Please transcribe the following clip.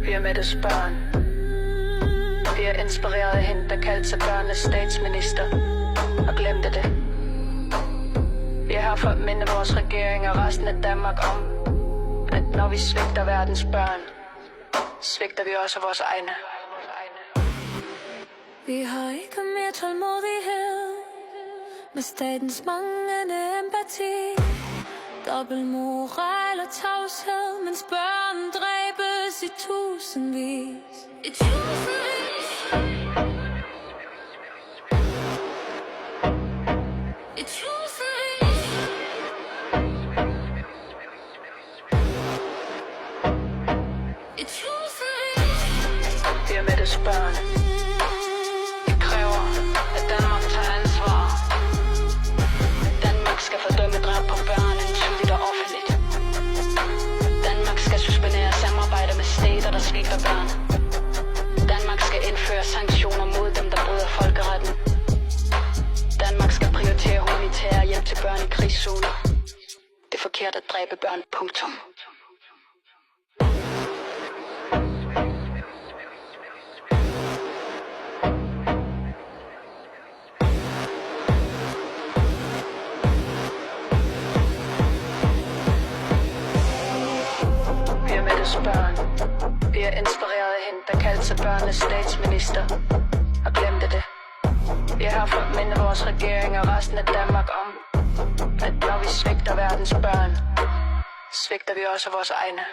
Vi er Mettes børn. Vi er inspireret af hende, der kaldte sig børnenes statsminister og glemte det. Vi er her for at minde vores regering og resten af Danmark om, at når vi svigter verdens børn, svigter vi også vores egne. Vi har ikke mere tålmodighed med statens manglende empati, dobbeltmoral og tavshed, mens børn dræbes i tusindvis. I tusindvis. I tusindvis. I tusindvis. Vi er Mettes børn. Vi kræver, at Danmark tager ansvar. Danmark skal fordømme drab på børn entydigt og offentligt. Danmark skal suspendere samarbejde med stater, der svigter børn. Danmark skal indføre sanktioner mod dem, der bryder folkeretten. Danmark skal prioritere humanitær hjælp til børn i krigszoner. Det er forkert at dræbe børn. Punktum. Børn. Vi er inspireret af hende, der kaldte sig børnenes statsminister og glemte det. Vi er her for at minde vores regering og resten af Danmark om, at når vi svigter verdens børn, svigter vi også vores egne.